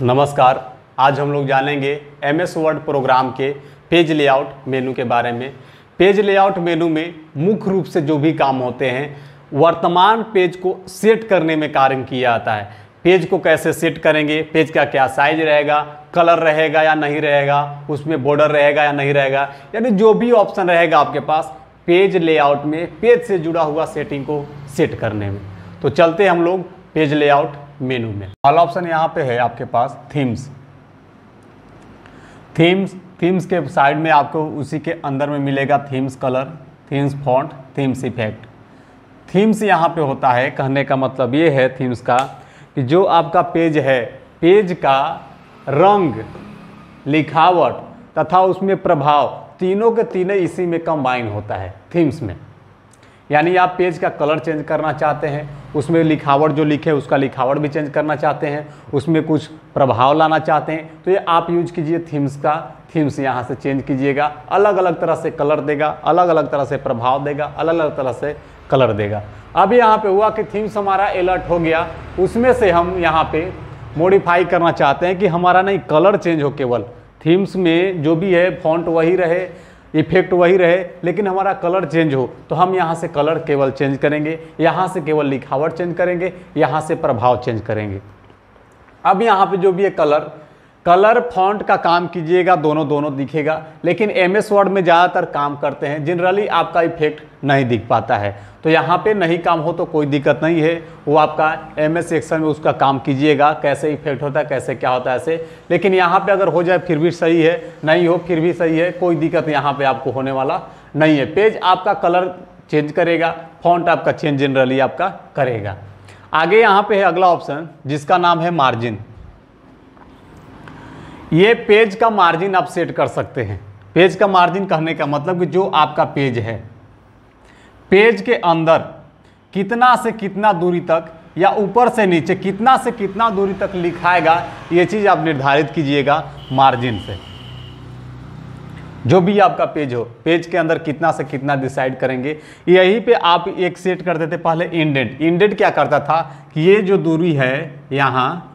नमस्कार। आज हम लोग जानेंगे एमएस वर्ड प्रोग्राम के पेज लेआउट मेनू के बारे में। पेज लेआउट मेनू में मुख्य रूप से जो भी काम होते हैं वर्तमान पेज को सेट करने में कार्य किया जाता है। पेज को कैसे सेट करेंगे, पेज का क्या साइज रहेगा, कलर रहेगा या नहीं रहेगा, उसमें बॉर्डर रहेगा या नहीं रहेगा, यानी जो भी ऑप्शन रहेगा आपके पास पेज लेआउट में पेज से जुड़ा हुआ सेटिंग को सेट करने में। तो चलते हम लोग पेज लेआउट मेनू में। पहला ऑप्शन यहाँ पे है आपके पास थीम्स के साइड में आपको उसी के अंदर में मिलेगा themes colour, themes font, themes effect. Themes यहाँ पे होता है, कहने का मतलब ये है थीम्स का कि जो आपका पेज है, पेज का रंग, लिखावट तथा उसमें प्रभाव तीनों के तीनों इसी में कंबाइन होता है थीम्स में। यानी आप पेज का कलर चेंज करना चाहते हैं, उसमें लिखावट जो लिखे उसका लिखावट भी चेंज करना चाहते हैं, उसमें कुछ प्रभाव लाना चाहते हैं, तो ये आप यूज कीजिए थीम्स का। थीम्स यहाँ से चेंज कीजिएगा, अलग अलग तरह से कलर देगा, अलग अलग तरह से प्रभाव देगा, अलग अलग तरह से कलर देगा। अब यहाँ पे हुआ कि थीम्स हमारा अलर्ट हो गया, उसमें से हम यहाँ पे मॉडिफाई करना चाहते हैं कि हमारा नहीं कलर चेंज हो, केवल थीम्स में जो भी है फॉन्ट वही रहे, इफेक्ट वही रहे, लेकिन हमारा कलर चेंज हो। तो हम यहाँ से कलर केवल चेंज करेंगे, यहाँ से केवल लिखावट चेंज करेंगे, यहाँ से प्रभाव चेंज करेंगे। अब यहाँ पे जो भी है कलर फॉन्ट का काम कीजिएगा, दोनों दिखेगा, लेकिन एमएस वर्ड में ज़्यादातर काम करते हैं, जनरली आपका इफेक्ट नहीं दिख पाता है। तो यहाँ पे नहीं काम हो तो कोई दिक्कत नहीं है, वो आपका एमएस सेक्शन में उसका काम कीजिएगा, कैसे इफेक्ट होता है, कैसे क्या होता है ऐसे। लेकिन यहाँ पे अगर हो जाए फिर भी सही है, नहीं हो फिर भी सही है, कोई दिक्कत यहाँ पे आपको होने वाला नहीं है। पेज आपका कलर चेंज करेगा, फॉन्ट आपका चेंज जनरली आपका करेगा। आगे यहाँ पे है अगला ऑप्शन जिसका नाम है मार्जिन। ये पेज का मार्जिन आप सेट कर सकते हैं। पेज का मार्जिन कहने का मतलब कि जो आपका पेज है, पेज के अंदर कितना से कितना दूरी तक या ऊपर से नीचे कितना से कितना दूरी तक लिखाएगा, ये चीज़ आप निर्धारित कीजिएगा मार्जिन से। जो भी आपका पेज हो, पेज के अंदर कितना से कितना डिसाइड करेंगे। यहीं पे आप एक सेट करते थे पहले इंडेंट। इंडेंट क्या करता था कि ये जो दूरी है यहाँ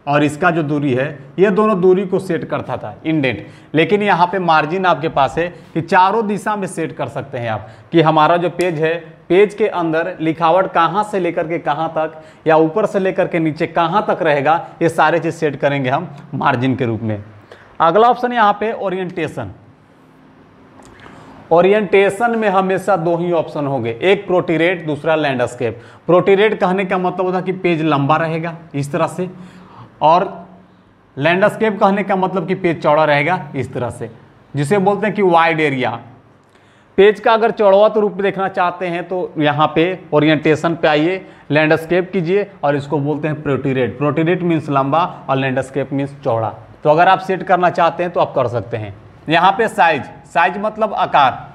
और इसका जो दूरी है, ये दोनों दूरी को सेट करता था इंडेंट। लेकिन यहाँ पे मार्जिन आपके पास है कि चारों दिशा में सेट कर सकते हैं आप कि हमारा जो पेज है, पेज के अंदर लिखावट कहाँ से लेकर के कहाँ तक या ऊपर से लेकर के नीचे कहाँ तक रहेगा, ये सारे चीज़ सेट करेंगे हम मार्जिन के रूप में। अगला ऑप्शन यहाँ पे ओरिएंटेशन। ओरिएंटेशन में हमेशा दो ही ऑप्शन होंगे, एक प्रोट्रेट, दूसरा लैंडस्केप। प्रोट्रेट कहने का मतलब होता है कि पेज लंबा रहेगा इस तरह से, और लैंडस्केप कहने का मतलब कि पेज चौड़ा रहेगा इस तरह से, जिसे बोलते हैं कि वाइड एरिया। पेज का अगर चौड़ावत रूप देखना चाहते हैं तो यहाँ पे ओरिएंटेशन पे आइए, लैंडस्केप कीजिए और इसको बोलते हैं प्रोट्रेट। प्रोट्रेट मीन्स लंबा और लैंडस्केप मीन्स चौड़ा। तो अगर आप सेट करना चाहते हैं तो आप कर सकते हैं। यहाँ पे साइज मतलब आकार।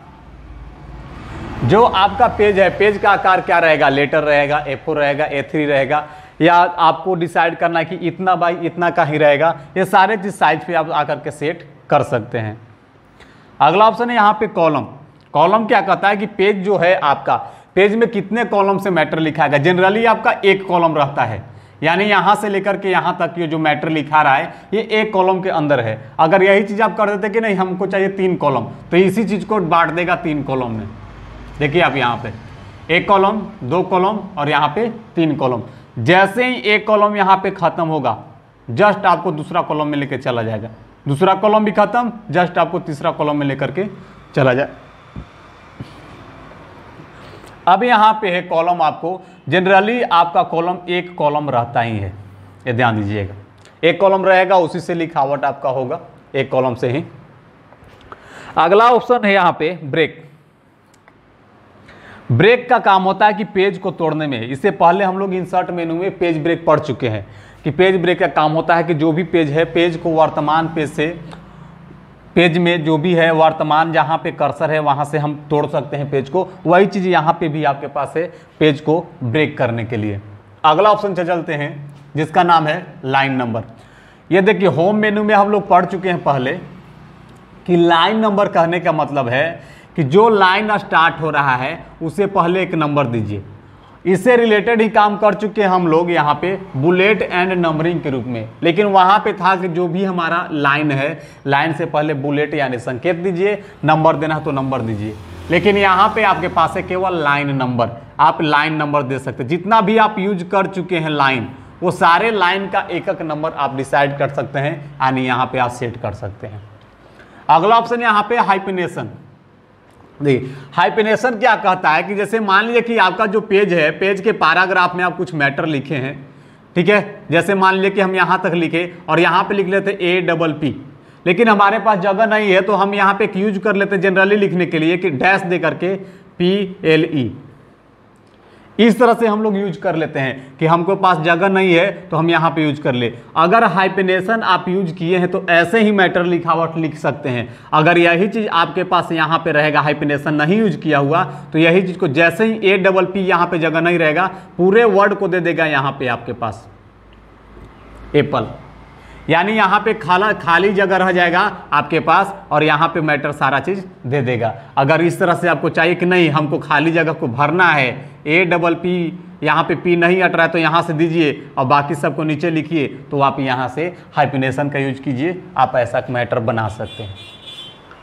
जो आपका पेज है, पेज का आकार क्या रहेगा, लेटर रहेगा, A4 रहेगा, A3 रहेगा, या आपको डिसाइड करना है कि इतना बाई इतना का ही रहेगा। ये सारे चीज साइज पे आप आकर के सेट कर सकते हैं। अगला ऑप्शन है यहाँ पे कॉलम। कॉलम क्या कहता है कि पेज जो है आपका, पेज में कितने कॉलम से मैटर लिखाएगा। जनरली आपका एक कॉलम रहता है, यानी यहाँ से लेकर के यहाँ तक ये जो मैटर लिखा रहा है ये एक कॉलम के अंदर है। अगर यही चीज़ आप कर देते कि नहीं हमको चाहिए 3 कॉलम, तो इसी चीज़ को बांट देगा 3 कॉलम में। देखिए आप यहाँ पे 1 कॉलम, 2 कॉलम और यहाँ पे 3 कॉलम। जैसे ही एक कॉलम यहाँ पे खत्म होगा, जस्ट आपको दूसरा कॉलम में लेकर चला जाएगा, दूसरा कॉलम भी खत्म, जस्ट आपको तीसरा कॉलम में लेकर के चला जाए। अब यहाँ पे है कॉलम। आपको जनरली आपका कॉलम एक कॉलम रहता ही है, ये ध्यान दीजिएगा, एक कॉलम रहेगा, उसी से लिखावट आपका होगा एक कॉलम से ही। अगला ऑप्शन है यहाँ पे ब्रेक। ब्रेक का काम होता है कि पेज को तोड़ने में। इससे पहले हम लोग इंसर्ट मेनू में पेज ब्रेक पढ़ चुके हैं कि पेज ब्रेक का काम होता है कि जो भी पेज है, पेज को वर्तमान पेज से, पेज में जो भी है वर्तमान जहाँ पे कर्सर है वहाँ से हम तोड़ सकते हैं पेज को। वही चीज़ यहाँ पे भी आपके पास है पेज को ब्रेक करने के लिए। अगला ऑप्शन चलते हैं जिसका नाम है लाइन नंबर। ये देखिए होम मेनू में हम लोग पढ़ चुके हैं पहले कि लाइन नंबर कहने का मतलब है कि जो लाइन स्टार्ट हो रहा है उसे पहले एक नंबर दीजिए। इससे रिलेटेड ही काम कर चुके हैं हम लोग यहाँ पे बुलेट एंड नंबरिंग के रूप में। लेकिन वहाँ पे था कि जो भी हमारा लाइन है, लाइन से पहले बुलेट यानी संकेत दीजिए, नंबर देना है तो नंबर दीजिए। लेकिन यहाँ पे आपके पास है केवल लाइन नंबर, आप लाइन नंबर दे सकते हैं। जितना भी आप यूज कर चुके हैं लाइन, वो सारे लाइन का एक एक नंबर आप डिसाइड कर सकते हैं, यानी यहाँ पे आप सेट कर सकते हैं। अगला ऑप्शन यहाँ पे हाइफिनेशन। देखिए हाइफिनेशन क्या कहता है कि जैसे मान लीजिए कि आपका जो पेज है, पेज के पैराग्राफ में आप कुछ मैटर लिखे हैं, ठीक है। जैसे मान लीजिए कि हम यहाँ तक लिखे और यहाँ पे लिख लेते APP, लेकिन हमारे पास जगह नहीं है तो हम यहाँ पे यूज कर लेते जनरली लिखने के लिए कि डैश दे करके PLE। इस तरह से हम लोग यूज कर लेते हैं कि हमको पास जगह नहीं है तो हम यहाँ पे यूज कर ले। अगर हाइफिनेशन आप यूज किए हैं तो ऐसे ही मैटर लिखावट लिख सकते हैं। अगर यही चीज आपके पास यहाँ पे रहेगा, हाइफिनेशन नहीं यूज किया हुआ, तो यही चीज को जैसे ही APP यहाँ पे जगह नहीं रहेगा, पूरे वर्ड को दे देगा यहाँ पे आपके पास एप्पल, यानी यहाँ पे खाली जगह रह जाएगा आपके पास और यहाँ पे मैटर सारा चीज दे देगा। अगर इस तरह से आपको चाहिए कि नहीं हमको खाली जगह को भरना है, APP यहाँ पे P नहीं हट रहा है तो यहाँ से दीजिए और बाकी सबको नीचे लिखिए, तो आप यहाँ से हाइफिनेशन का यूज कीजिए, आप ऐसा मैटर बना सकते हैं।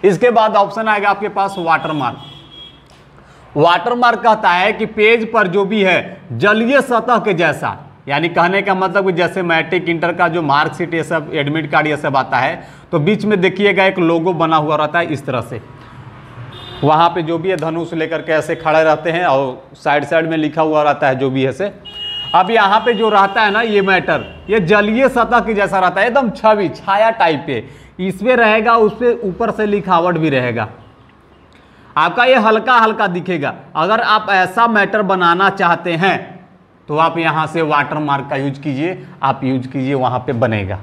इसके बाद ऑप्शन आएगा आपके पास वाटरमार्क। वाटरमार्क कहता है कि पेज पर जो भी है जलीय सतह के जैसा, यानी कहने का मतलब कि जैसे मैट्रिक इंटर का जो मार्कशीट ये सब, एडमिट कार्ड ये सब आता है, तो बीच में देखिएगा एक लोगो बना हुआ रहता है इस तरह से, वहाँ पे जो भी है धनुष लेकर के ऐसे खड़े रहते हैं और साइड साइड में लिखा हुआ रहता है जो भी है से। अब यहाँ पे जो रहता है ना ये मैटर, ये जलीय सतह की जैसा रहता है, एकदम छवि छाया टाइप पे इसमें रहेगा, उस पर ऊपर से लिखावट भी रहेगा, आपका ये हल्का हल्का दिखेगा। अगर आप ऐसा मैटर बनाना चाहते हैं तो आप यहाँ से वाटरमार्क का यूज कीजिए, आप यूज कीजिए, वहाँ पे बनेगा।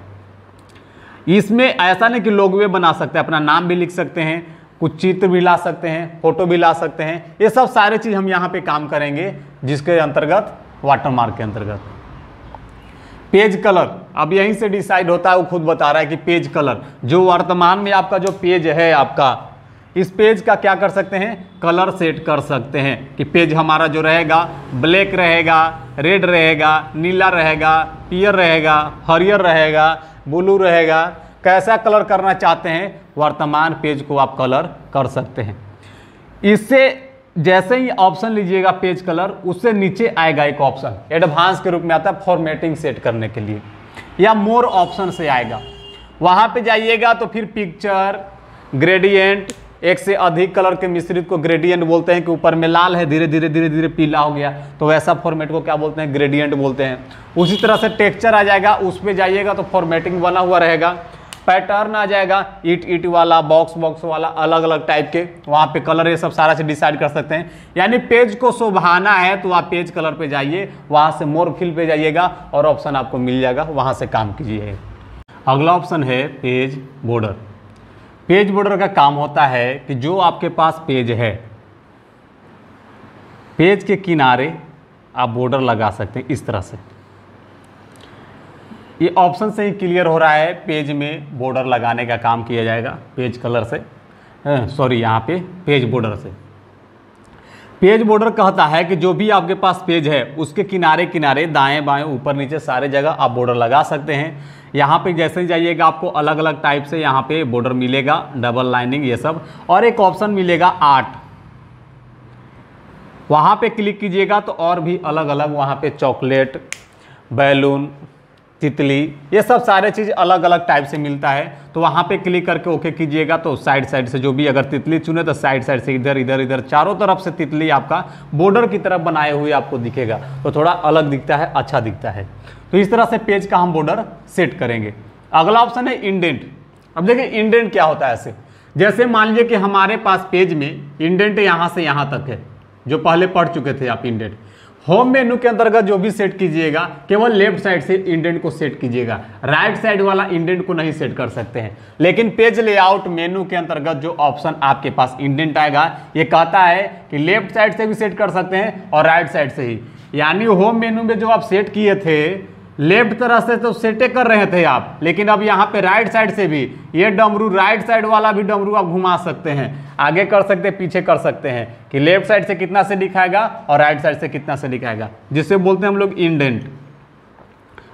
इसमें ऐसा नहीं कि लोगो बना सकते हैं, अपना नाम भी लिख सकते हैं, कुछ चित्र भी ला सकते हैं, फोटो भी ला सकते हैं, ये सब सारे चीज़ हम यहाँ पे काम करेंगे जिसके अंतर्गत वाटरमार्क के अंतर्गत। पेज कलर अब यहीं से डिसाइड होता है, वो खुद बता रहा है कि पेज कलर जो वर्तमान में आपका जो पेज है आपका, इस पेज का क्या कर सकते हैं, कलर सेट कर सकते हैं कि पेज हमारा जो रहेगा ब्लैक रहेगा, रेड रहेगा, नीला रहेगा, पीयर रहेगा, हरियर रहेगा, ब्लू रहेगा, कैसा कलर करना चाहते हैं वर्तमान पेज को आप कलर कर सकते हैं। इससे जैसे ही ऑप्शन लीजिएगा पेज कलर, उससे नीचे आएगा एक ऑप्शन एडवांस के रूप में आता है फॉर्मेटिंग सेट करने के लिए, या मोर ऑप्शन से आएगा। वहाँ पे जाइएगा तो फिर पिक्चर, ग्रेडियंट, एक से अधिक कलर के मिश्रित को ग्रेडियंट बोलते हैं कि ऊपर में लाल है धीरे धीरे धीरे धीरे पीला हो गया, तो वैसा फॉर्मेट को क्या बोलते हैं, ग्रेडियंट बोलते हैं। उसी तरह से टेक्सचर आ जाएगा, उस पर जाइएगा तो फॉर्मेटिंग बना हुआ रहेगा। पैटर्न आ जाएगा, ईट वाला, बॉक्स वाला, अलग अलग टाइप के, वहाँ पे कलर ये सब सारा से डिसाइड कर सकते हैं। यानी पेज को शोभाना है तो आप पेज कलर पे जाइए, वहाँ से मोर फिल पे जाइएगा और ऑप्शन आपको मिल जाएगा, वहाँ से काम कीजिए। अगला ऑप्शन है पेज बॉर्डर। पेज बॉर्डर का काम होता है कि जो आपके पास पेज है, पेज के किनारे आप बॉर्डर लगा सकते हैं इस तरह से। ये ऑप्शन से ही क्लियर हो रहा है, पेज में बॉर्डर लगाने का काम किया जाएगा पेज कलर से, सॉरी यहाँ पे पेज बॉर्डर से। पेज बॉर्डर कहता है कि जो भी आपके पास पेज है उसके किनारे किनारे दाएं बाएं ऊपर नीचे सारे जगह आप बॉर्डर लगा सकते हैं। यहाँ पे जैसे ही जाइएगा आपको अलग अलग टाइप से यहाँ पे बॉर्डर मिलेगा, डबल लाइनिंग ये सब, और एक ऑप्शन मिलेगा आर्ट, वहाँ पे क्लिक कीजिएगा तो और भी अलग अलग वहाँ पे चॉकलेट, बैलून, तितली, ये सब सारे चीज़ अलग अलग टाइप से मिलता है। तो वहाँ पे क्लिक करके ओके कीजिएगा तो साइड साइड से जो भी, अगर तितली चुने तो साइड साइड से इधर इधर इधर चारों तरफ से तितली आपका बॉर्डर की तरफ बनाए हुए आपको दिखेगा, तो थोड़ा अलग दिखता है, अच्छा दिखता है। तो इस तरह से पेज का हम बॉर्डर सेट करेंगे। अगला ऑप्शन है इंडेंट। अब देखिए इंडेंट क्या होता है, ऐसे जैसे मान लीजिए कि हमारे पास पेज में इंडेंट यहाँ से यहाँ तक है, जो पहले पढ़ चुके थे आप इंडेंट। होम मेनू के अंतर्गत जो भी सेट कीजिएगा केवल लेफ्ट साइड से इंडेंट को सेट कीजिएगा, राइट साइड वाला इंडेंट को नहीं सेट कर सकते हैं। लेकिन पेज लेआउट मेनू के अंतर्गत जो ऑप्शन आपके पास इंडेंट आएगा, ये कहता है कि लेफ्ट साइड से भी सेट कर सकते हैं और राइट साइड से ही। यानी होम मेनू में जो आप सेट किए थे लेफ्ट तरह से तो सेटे कर रहे थे आप, लेकिन अब यहाँ पे राइट साइड से भी ये डमरू, राइट साइड वाला भी डमरू आप घुमा सकते हैं, आगे कर सकते हैं, पीछे कर सकते हैं कि लेफ्ट साइड से कितना से दिखाएगा और राइट साइड से कितना से दिखाएगा, जिससे बोलते हैं हम लोग इंडेंट।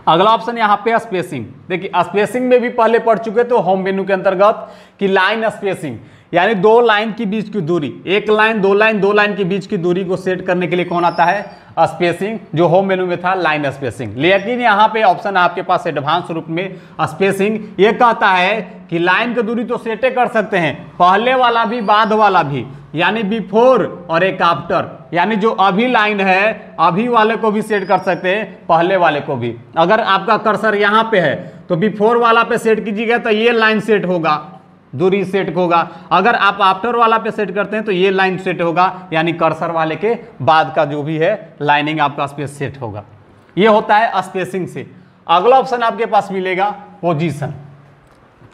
अगला ऑप्शन यहाँ पे स्पेसिंग। देखिए स्पेसिंग में भी पहले पढ़ चुके तो होम मेनू के अंतर्गत कि लाइन स्पेसिंग, यानी दो लाइन के बीच की दूरी, एक लाइन दो लाइन के बीच की दूरी को सेट करने के लिए कौन आता है, स्पेसिंग, जो होम मेनू में था लाइन स्पेसिंग। लेकिन यहाँ पे ऑप्शन आपके पास एडवांस रूप में स्पेसिंग ये कहता है कि लाइन की दूरी तो सेटे कर सकते हैं, पहले वाला भी बाद वाला भी, यानी बिफोर और एक आफ्टर, यानी जो अभी लाइन है अभी वाले को भी सेट कर सकते हैं, पहले वाले को भी। अगर आपका कर्सर यहाँ पे है तो बिफोर वाला पे सेट कीजिएगा तो ये लाइन सेट होगा, दूरी सेट होगा। अगर आप आफ्टर वाला पे सेट करते हैं तो ये लाइन सेट होगा, यानी कर्सर वाले के बाद का जो भी है लाइनिंग आपका स्पेस सेट होगा। ये होता है स्पेसिंग से। अगला ऑप्शन आपके पास मिलेगा पोजीशन।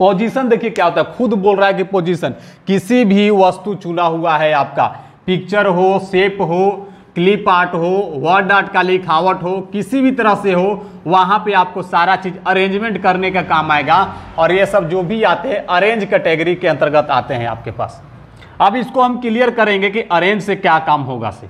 पोजीशन देखिए क्या होता है, खुद बोल रहा है कि पोजीशन किसी भी वस्तु चुना हुआ है आपका, पिक्चर हो, शेप हो, क्लिप आर्ट हो, वर्ड आर्ट का लिखावट हो, किसी भी तरह से हो, वहां पे आपको सारा चीज अरेंजमेंट करने का काम आएगा। और ये सब जो भी आते हैं अरेंज कैटेगरी के अंतर्गत आते हैं आपके पास। अब इसको हम क्लियर करेंगे कि अरेंज से क्या काम होगा। से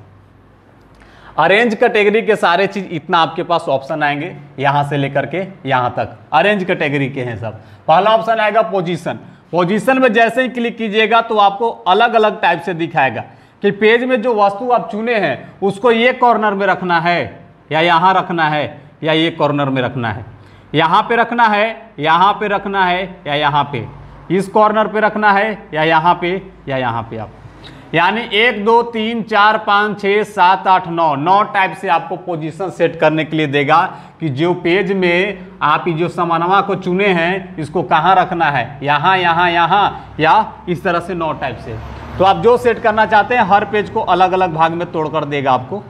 अरेंज कैटेगरी के सारे चीज इतना आपके पास ऑप्शन आएंगे, यहां से लेकर के यहां तक अरेंज कैटेगरी के हैं सब। पहला ऑप्शन आएगा पोजीशन। पोजीशन में जैसे ही क्लिक कीजिएगा तो आपको अलग अलग टाइप से दिखाएगा कि पेज में जो वस्तु आप चुने हैं उसको ये कॉर्नर में रखना है या यहाँ रखना है या ये कॉर्नर में रखना है, यहाँ पे रखना है, यहाँ पे रखना है या यहाँ पे, इस कॉर्नर पे रखना है या यहाँ पे या यहाँ पे। आप यानी 1 2 3 4 5 6 7 8 9 टाइप से आपको पोजीशन सेट करने के लिए देगा कि जो पेज में आप जो सामानवा को चुने हैं इसको कहाँ रखना है, यहाँ यहाँ यहाँ या इस तरह से 9 टाइप से। तो आप जो सेट करना चाहते हैं हर पेज को अलग अलग भाग में तोड़कर देगा आपको,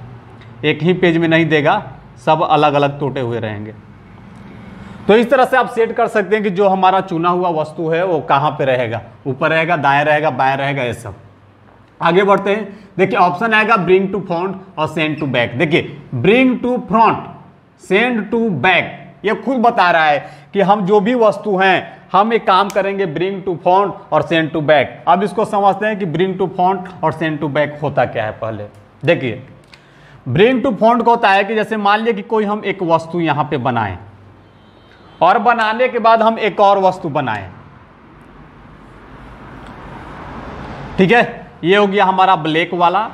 एक ही पेज में नहीं देगा, सब अलग अलग टूटे हुए रहेंगे। तो इस तरह से आप सेट कर सकते हैं कि जो हमारा चुना हुआ वस्तु है वो कहाँ पे रहेगा, ऊपर रहेगा, दाएं रहेगा, बाएं रहेगा, ये सब। आगे बढ़ते हैं। देखिए ऑप्शन आएगा ब्रिंग टू फ्रंट और सेंड टू बैक। देखिए bring to front, send to back, ये खुद बता रहा है कि हम जो भी वस्तु हैं हम एक काम करेंगे ब्रिंग टू फ्रंट और सेंड टू बैक। अब इसको समझते हैं कि ब्रिंग टू फ्रंट और सेंड टू बैक होता क्या है। पहले देखिए ब्रिंग टू फ्रंट का होता है कि जैसे मान लिया कि कोई हम एक वस्तु यहां पे बनाएं और बनाने के बाद हम एक और वस्तु बनाएं, ठीक है, ये हो गया हमारा ब्लैक वाला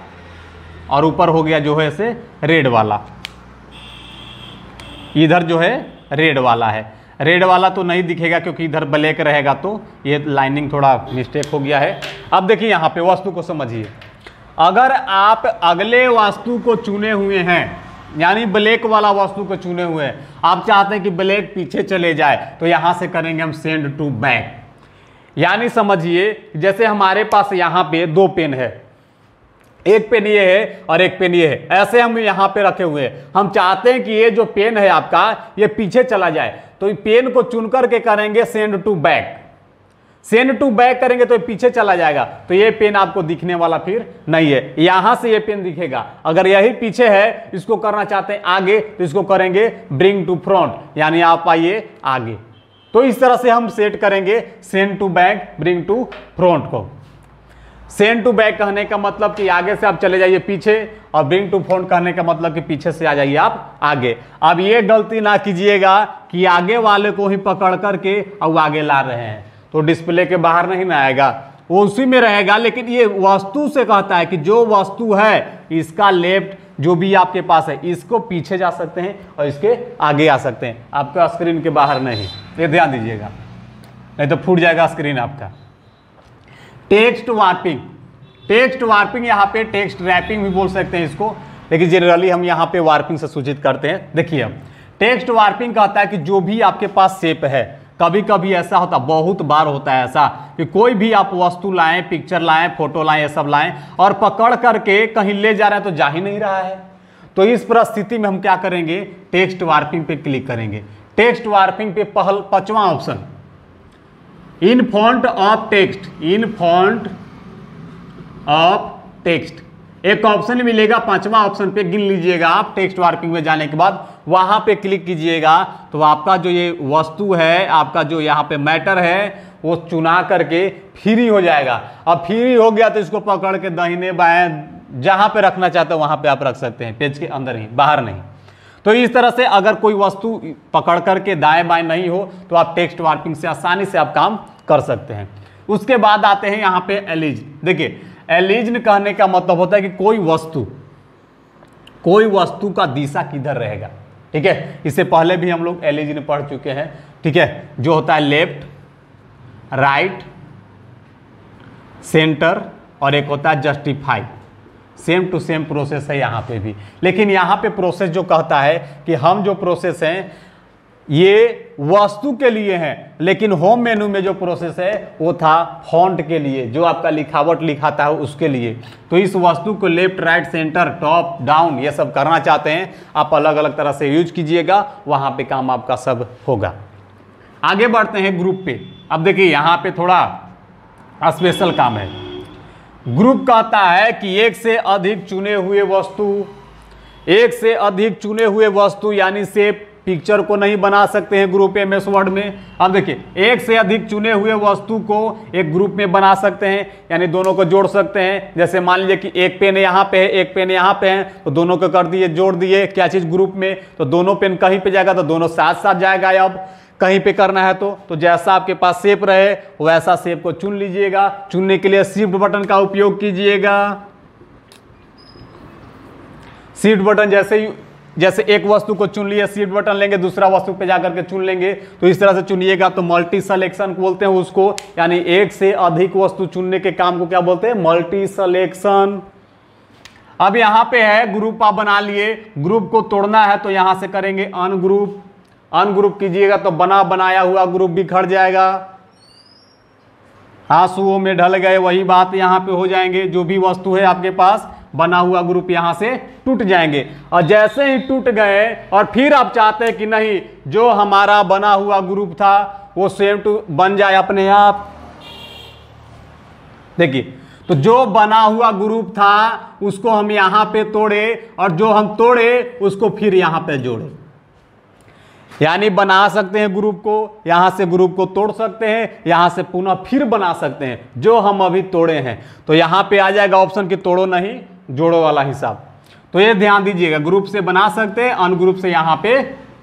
और ऊपर हो गया जो है इसे रेड वाला, इधर जो है रेड वाला है। रेड वाला तो नहीं दिखेगा क्योंकि इधर ब्लैक रहेगा, तो ये लाइनिंग थोड़ा मिस्टेक हो गया है। अब देखिए यहाँ पे वस्तु को समझिए, अगर आप अगले वस्तु को चुने हुए हैं, यानी ब्लैक वाला वस्तु को चुने हुए हैं, आप चाहते हैं कि ब्लैक पीछे चले जाए, तो यहां से करेंगे हम सेंड टू बैक। यानी समझिए जैसे हमारे पास यहाँ पे 2 पेन है, एक पेन ये है और एक पेन ये है, ऐसे हम यहाँ पे रखे हुए हैं। हम चाहते हैं कि ये जो पेन है आपका ये पीछे चला जाए, तो पेन को चुन करके करेंगे send to back. Send to back करेंगे तो ये पीछे चला जाएगा, तो ये पेन आपको दिखने वाला फिर नहीं है, यहां से ये पेन दिखेगा। अगर यही पीछे है, इसको करना चाहते हैं आगे, तो इसको करेंगे ब्रिंग टू फ्रंट, यानी आप आइए आगे। तो इस तरह से हम सेट करेंगे send to back, bring to front को। सेंड टू बैक कहने का मतलब कि आगे से आप चले जाइए पीछे, और ब्रिंग टू फ्रंट कहने का मतलब कि पीछे से आ जाइए आप आगे। अब ये गलती ना कीजिएगा कि आगे वाले को ही पकड़ करके और आगे ला रहे हैं, तो डिस्प्ले के बाहर नहीं ना आएगा, वो उसी में रहेगा। लेकिन ये वस्तु से कहता है कि जो वस्तु है इसका लेफ्ट जो भी आपके पास है, इसको पीछे जा सकते हैं और इसके आगे आ सकते हैं, आपका स्क्रीन के बाहर नहीं। ये ध्यान दीजिएगा, नहीं तो फूट जाएगा स्क्रीन आपका। टेक्स्ट वार्पिंग, टेक्स्ट वार्पिंग यहाँ पे टेक्स्ट रैपिंग भी बोल सकते हैं इसको, लेकिन जनरली हम यहाँ पे वार्पिंग से सूचित करते हैं। देखिए अब टेक्स्ट वार्पिंग कहता है कि जो भी आपके पास शेप है, कभी कभी ऐसा होता, बहुत बार होता है ऐसा कि कोई भी आप वस्तु लाएं, पिक्चर लाएं, फोटो लाएं, ये सब लाएं और पकड़ करके कहीं ले जा रहे हैं तो जा ही नहीं रहा है। तो इस परिस्थिति में हम क्या करेंगे, टेक्स्ट वार्पिंग पे क्लिक करेंगे। टेक्स्ट वार्पिंग पे 5वां option in font of text, in font of text, एक ऑप्शन मिलेगा 5वां ऑप्शन पे गिन लीजिएगा आप। टेक्स्ट वार्पिंग में जाने के बाद वहां पे क्लिक कीजिएगा तो आपका जो ये वस्तु है, आपका जो यहाँ पे मैटर है वो चुना करके फ्री हो जाएगा। अब फ्री हो गया तो इसको पकड़ के दाहिने बाएं जहां पे रखना चाहते हो वहां पे आप रख सकते हैं, पेज के अंदर ही, बाहर नहीं। तो इस तरह से अगर कोई वस्तु पकड़ करके दाएं बाएं नहीं हो तो आप टेक्स्ट वार्पिंग से आसानी से आप काम कर सकते हैं। उसके बाद आते हैं यहाँ पे एलिज। देखिए एलिज कहने का मतलब होता है कि कोई वस्तु का दिशा किधर रहेगा, ठीक है। इससे पहले भी हम लोग एलिज पढ़ चुके हैं, ठीक है, जो होता है लेफ्ट, राइट, सेंटर और एक होता है justify. Same to same process है यहाँ पे भी, लेकिन यहाँ पे प्रोसेस जो कहता है कि हम जो प्रोसेस हैं ये वस्तु के लिए हैं, लेकिन होम मेनू में जो प्रोसेस है वो था फॉन्ट के लिए, जो आपका लिखावट लिखाता है उसके लिए। तो इस वस्तु को left, right, centre, top, down ये सब करना चाहते हैं आप, अलग अलग तरह से यूज कीजिएगा, वहाँ पे काम आपका सब होगा। आगे बढ़ते हैं ग्रुप पे। अब देखिए यहाँ पे थोड़ा स्पेशल काम है। ग्रुप कहता है कि एक से अधिक चुने हुए वस्तु यानी से पिक्चर को नहीं बना सकते हैं ग्रुप एमएस वर्ड में। अब देखिए एक से अधिक चुने हुए वस्तु को एक ग्रुप में बना सकते हैं, यानी दोनों को जोड़ सकते हैं। जैसे मान लीजिए कि एक पेन यहाँ पे है, एक पेन यहाँ पे है, तो दोनों को कर दिए, जोड़ दिए क्या चीज ग्रुप में, तो दोनों पेन कहीं पे जाएगा तो दोनों साथ साथ जाएगा। अब कहीं पे करना है तो जैसा आपके पास शेप रहे वैसा शेप को चुन लीजिएगा। चुनने के लिए शिफ्ट बटन का उपयोग कीजिएगा। शिफ्ट बटन जैसे एक वस्तु को चुन लिए, शिफ्ट बटन लेंगे, दूसरा वस्तु पे जाकर के चुन लेंगे, तो इस तरह से चुनिएगा। तो मल्टी सिलेक्शन बोलते हैं उसको, यानी एक से अधिक वस्तु चुनने के काम को क्या बोलते हैं, मल्टी सिलेक्शन। अब यहां पे है ग्रुप आप बना लिए, ग्रुप को तोड़ना है तो यहां से करेंगे अनग्रुप। अनग्रुप कीजिएगा तो बनाया हुआ ग्रुप बिखर जाएगा, आंसुओं में ढल गए, वही बात यहां पे हो जाएंगे। जो भी वस्तु है आपके पास बना हुआ ग्रुप यहां से टूट जाएंगे। और जैसे ही टूट गए और फिर आप चाहते हैं कि नहीं जो हमारा बना हुआ ग्रुप था वो सेम टू बन जाए अपने आप, देखिए तो जो बना हुआ ग्रुप था उसको हम यहां पे तोड़े और जो हम तोड़े उसको फिर यहां पे जोड़े, यानी बना सकते हैं ग्रुप को, यहां से ग्रुप को तोड़ सकते हैं, यहां से पुनः फिर बना सकते हैं जो हम अभी तोड़े हैं। तो यहां पे आ जाएगा ऑप्शन कि तोड़ो नहीं जोड़ो वाला हिसाब। तो ये ध्यान दीजिएगा, ग्रुप से बना सकते हैं, अनग्रुप से यहां पे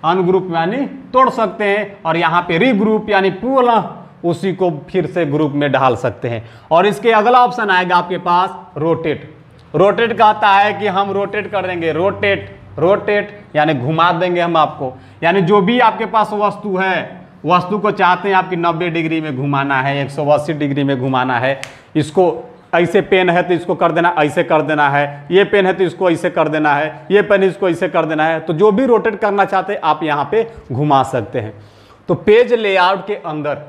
अनग्रुप यानी तोड़ सकते हैं, और यहां पे रीग्रुप यानी पुनः उसी को फिर से ग्रुप में डाल सकते हैं। और इसके अगला ऑप्शन आएगा आपके पास रोटेट। रोटेट कहता है कि हम रोटेट कर देंगे, रोटेट यानी घुमा देंगे हम आपको, यानी जो भी आपके पास वस्तु है, वस्तु को चाहते हैं आपकी 90 डिग्री में घुमाना है, 180 डिग्री में घुमाना है, इसको ऐसे पेन है तो इसको कर देना, ऐसे कर देना है, ये पेन है तो इसको ऐसे कर देना है, ये पेन इसको ऐसे कर देना है। तो जो भी रोटेट करना चाहते हैं आप यहाँ पे घुमा सकते हैं। तो पेज लेआउट के अंदर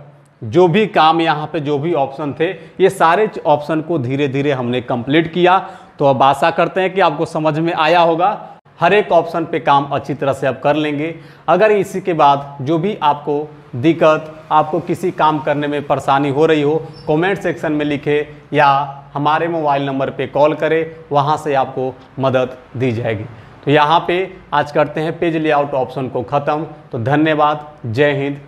जो भी काम यहाँ पे जो भी ऑप्शन थे, ये सारे ऑप्शन को धीरे धीरे हमने कंप्लीट किया। तो अब आशा करते हैं कि आपको समझ में आया होगा। हर एक ऑप्शन पे काम अच्छी तरह से आप कर लेंगे। अगर इसी के बाद जो भी आपको दिक्कत, आपको किसी काम करने में परेशानी हो रही हो, कमेंट सेक्शन में लिखे या हमारे मोबाइल नंबर पे कॉल करें, वहाँ से आपको मदद दी जाएगी। तो यहाँ पे आज करते हैं पेज लेआउट ऑप्शन को ख़त्म। तो धन्यवाद, जय हिंद।